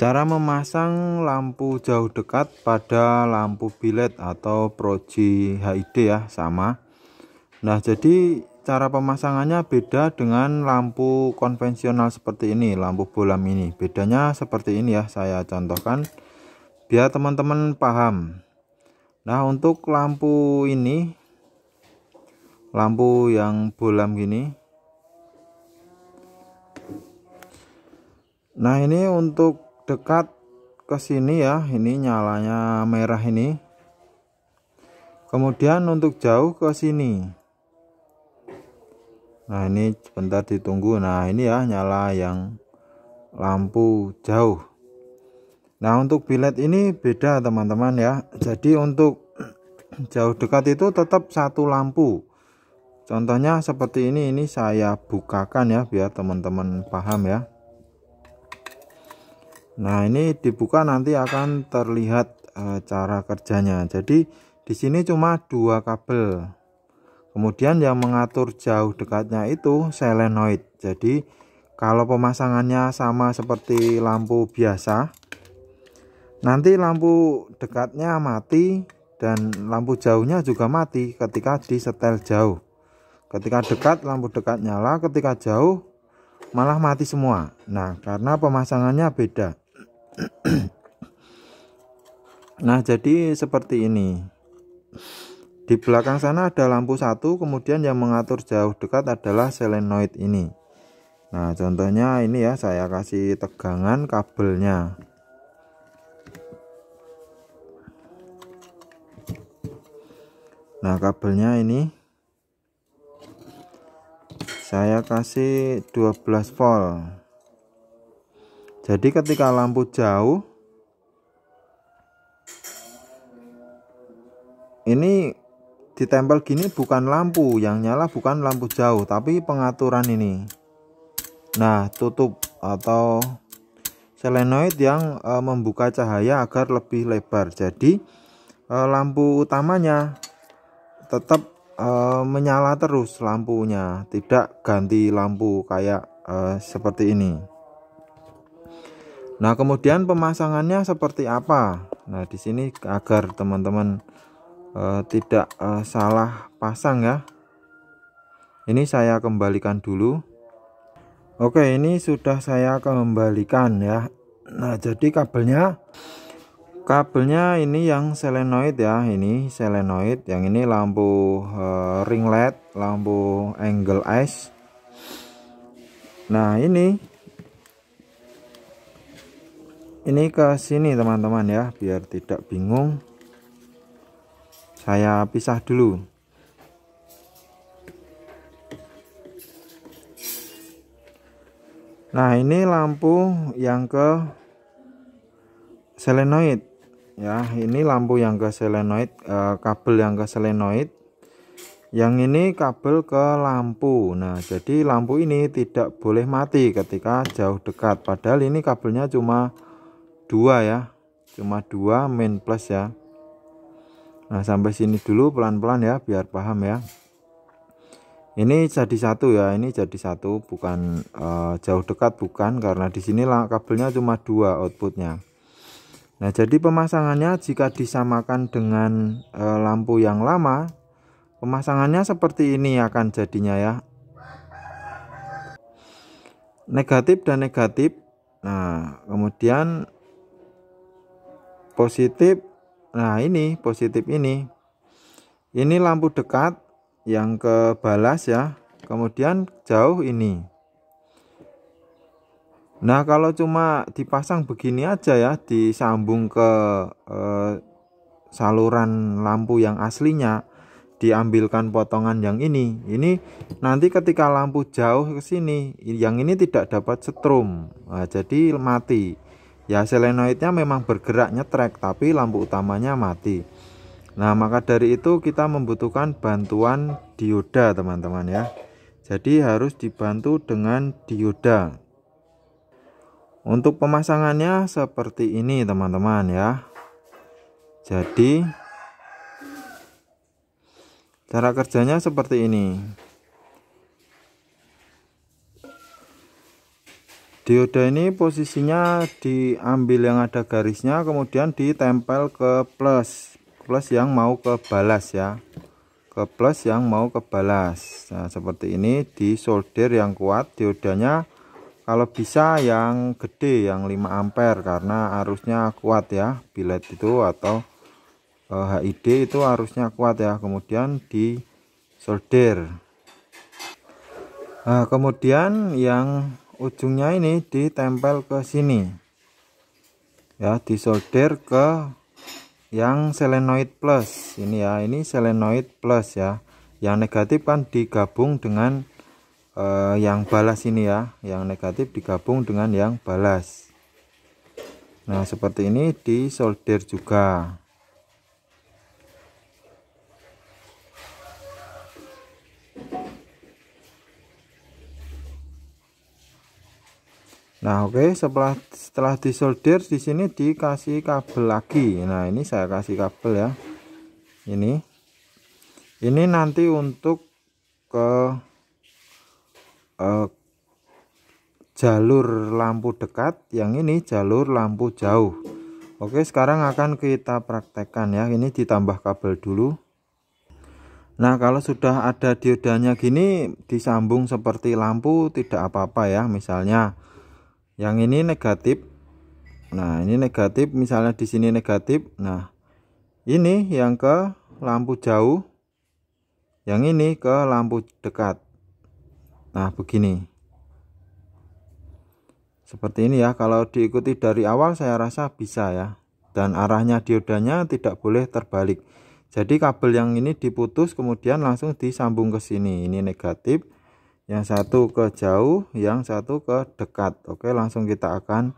Cara memasang lampu jauh dekat pada lampu bilet atau Proji HID ya, sama. Nah, jadi cara pemasangannya beda dengan lampu konvensional seperti ini, lampu bolam ini. Bedanya seperti ini ya, saya contohkan biar teman-teman paham. Nah, untuk lampu ini, lampu yang bolam gini. Nah, ini untuk dekat ke sini ya, ini nyalanya merah ini. Kemudian untuk jauh ke sini. Nah, ini sebentar ditunggu. Nah, ini ya nyala yang lampu jauh. Nah, untuk bilet ini beda teman-teman ya. Jadi untuk jauh dekat itu tetap satu lampu. Contohnya seperti ini saya bukakan ya biar teman-teman paham ya. Nah, ini dibuka nanti akan terlihat cara kerjanya. Jadi di sini cuma dua kabel. Kemudian yang mengatur jauh dekatnya itu solenoid. Jadi kalau pemasangannya sama seperti lampu biasa, nanti lampu dekatnya mati dan lampu jauhnya juga mati ketika disetel jauh. Ketika dekat lampu dekat nyala, ketika jauh malah mati semua. Nah, karena pemasangannya beda. Nah, jadi seperti ini. Di belakang sana ada lampu satu, kemudian yang mengatur jauh dekat adalah solenoid ini. Nah, contohnya ini ya, saya kasih tegangan kabelnya. Nah, kabelnya ini saya kasih 12 volt. Jadi ketika lampu jauh ini ditempel gini, bukan lampu yang nyala, bukan lampu jauh, tapi pengaturan ini. Nah, tutup atau solenoid yang membuka cahaya agar lebih lebar. Jadi lampu utamanya tetap menyala terus lampunya, tidak ganti lampu kayak seperti ini. Nah, kemudian pemasangannya seperti apa? Nah, di sini agar teman-teman tidak salah pasang ya. Ini saya kembalikan dulu. Oke, ini sudah saya kembalikan ya. Nah, jadi kabelnya ini yang solenoid ya, ini solenoid. Yang ini lampu ring LED, lampu angle ice. Nah, ini ke sini teman-teman ya, biar tidak bingung. Saya pisah dulu. Nah, ini lampu yang ke solenoid ya, ini lampu yang ke solenoid, kabel yang ke solenoid. Yang ini kabel ke lampu. Nah, jadi lampu ini tidak boleh mati ketika jauh dekat, padahal ini kabelnya cuma dua ya, cuma dua main plus ya. Nah, sampai sini dulu pelan-pelan ya biar paham ya. Ini jadi satu ya, ini jadi satu, bukan jauh dekat, bukan, karena di sini kabelnya cuma dua outputnya. Nah, jadi pemasangannya jika disamakan dengan lampu yang lama, pemasangannya seperti ini akan jadinya ya, negatif dan negatif. Nah, kemudian positif. Nah, ini positif ini lampu dekat yang ke balas ya, kemudian jauh ini. Nah, kalau cuma dipasang begini aja ya, disambung ke saluran lampu yang aslinya, diambilkan potongan yang ini nanti ketika lampu jauh ke sini, yang ini tidak dapat setrum. Nah, jadi mati ya, solenoidnya memang bergerak nyetrek, tapi lampu utamanya mati. Nah, maka dari itu kita membutuhkan bantuan dioda teman-teman ya. Jadi harus dibantu dengan dioda. Untuk pemasangannya seperti ini teman-teman ya. Jadi cara kerjanya seperti ini. dioda ini posisinya diambil yang ada garisnya, kemudian ditempel ke plus yang mau ke balas ya, ke plus yang mau ke balas. Nah seperti ini, di solder yang kuat diodanya, kalau bisa yang gede yang 5 ampere karena arusnya kuat ya, bilet itu atau HID itu arusnya kuat ya. Kemudian di solder. Nah, kemudian yang ujungnya ini ditempel ke sini ya, disolder ke yang selenoid plus ini ya, ini selenoid plus ya. Yang negatif kan digabung dengan yang balas ini ya, yang negatif digabung dengan yang balas. Nah seperti ini disolder juga. Nah oke, setelah disolder, di sini dikasih kabel lagi. Nah ini saya kasih kabel ya, ini nanti untuk ke jalur lampu dekat, yang ini jalur lampu jauh. Oke, sekarang akan kita praktekkan ya. Ini ditambah kabel dulu. Nah kalau sudah ada diodanya gini, disambung seperti lampu tidak apa-apa ya. Misalnya yang ini negatif, nah ini negatif, misalnya di sini negatif, nah ini yang ke lampu jauh, yang ini ke lampu dekat. Nah begini, seperti ini ya. Kalau diikuti dari awal saya rasa bisa ya, dan arahnya diodanya tidak boleh terbalik. Jadi kabel yang ini diputus, kemudian langsung disambung ke sini. Ini negatif, yang satu ke jauh, yang satu ke dekat. Oke, langsung kita akan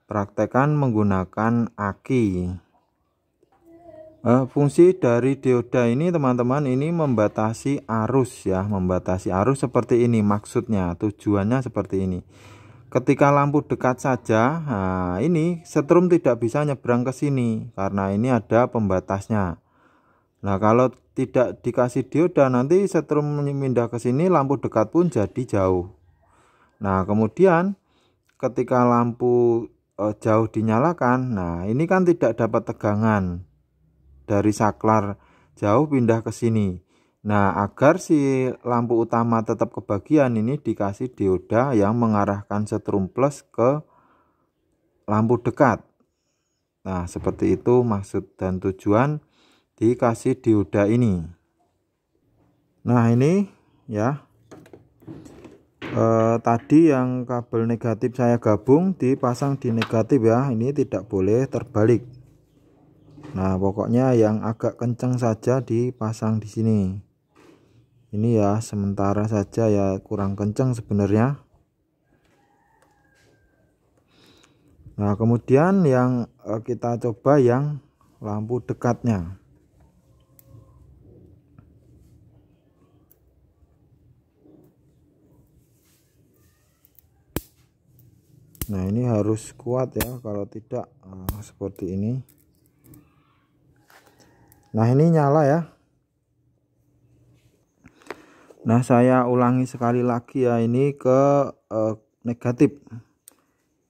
praktekkan menggunakan aki. Fungsi dari dioda ini teman-teman, ini membatasi arus ya, membatasi arus seperti ini. Maksudnya tujuannya seperti ini. Ketika lampu dekat saja, nah ini setrum tidak bisa nyebrang ke sini karena ini ada pembatasnya. Nah kalau tidak dikasih dioda, nanti setrum pindah ke sini, lampu dekat pun jadi jauh. Nah kemudian ketika lampu jauh dinyalakan, nah ini kan tidak dapat tegangan dari saklar jauh pindah ke sini. Nah agar si lampu utama tetap kebagian, ini dikasih dioda yang mengarahkan setrum plus ke lampu dekat. Nah seperti itu maksud dan tujuan dikasih dioda ini. Nah ini ya, tadi yang kabel negatif saya gabung dipasang di negatif ya, ini tidak boleh terbalik. Nah pokoknya yang agak kencang saja dipasang di sini. Ini ya sementara saja ya, kurang kencang sebenarnya. Nah kemudian yang kita coba yang lampu dekatnya. Nah ini harus kuat ya, kalau tidak seperti ini. Nah ini nyala ya. Nah saya ulangi sekali lagi ya, ini ke negatif.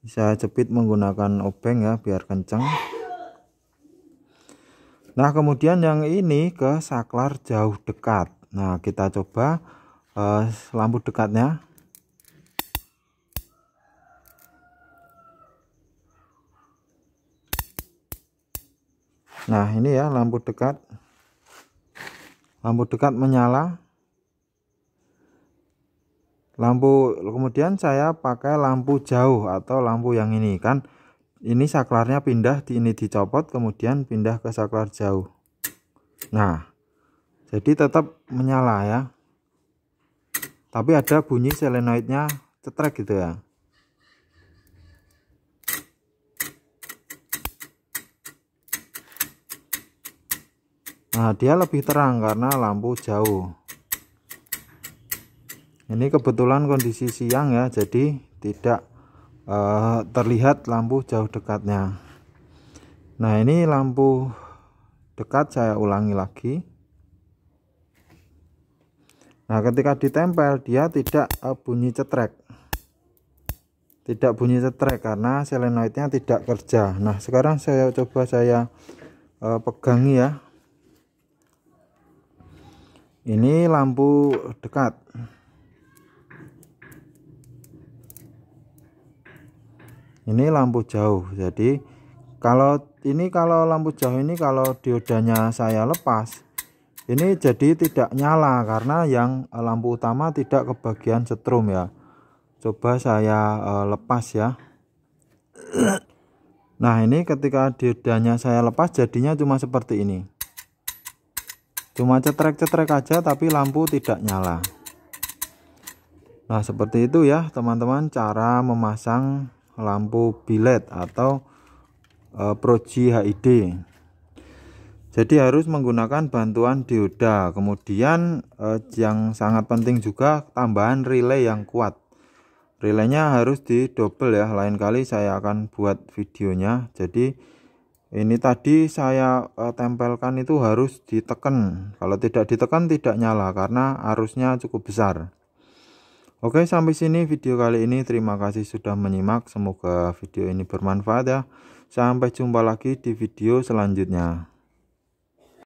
Saya jepit menggunakan obeng ya biar kencang. Nah kemudian yang ini ke saklar jauh dekat. Nah kita coba lampu dekatnya. Nah ini ya lampu dekat menyala. Kemudian saya pakai lampu jauh atau lampu yang ini kan, ini saklarnya pindah, ini dicopot kemudian pindah ke saklar jauh. Nah jadi tetap menyala ya, tapi ada bunyi selenoidnya cetrek gitu ya. Nah dia lebih terang karena lampu jauh. Ini kebetulan kondisi siang ya, jadi tidak terlihat lampu jauh dekatnya. Nah ini lampu dekat saya ulangi lagi. Nah ketika ditempel dia tidak bunyi cetrek, tidak bunyi cetrek karena selenoidnya tidak kerja. Nah sekarang saya coba pegangi ya. Ini lampu dekat. Ini lampu jauh. Jadi kalau lampu jauh ini, kalau diodanya saya lepas, ini jadi tidak nyala karena yang lampu utama tidak kebagian setrum ya. Coba saya lepas ya. Nah ini ketika diodanya saya lepas jadinya cuma seperti ini. Cuma cetrek-cetrek aja tapi lampu tidak nyala. Nah seperti itu ya teman-teman cara memasang lampu bilet atau Proji HID. Jadi harus menggunakan bantuan dioda. Kemudian yang sangat penting juga tambahan relay yang kuat. Relaynya harus didobel ya, lain kali saya akan buat videonya. Jadi ini tadi saya tempelkan itu harus ditekan. Kalau tidak ditekan tidak nyala karena arusnya cukup besar. Oke, sampai sini video kali ini. Terima kasih sudah menyimak. Semoga video ini bermanfaat ya. Sampai jumpa lagi di video selanjutnya.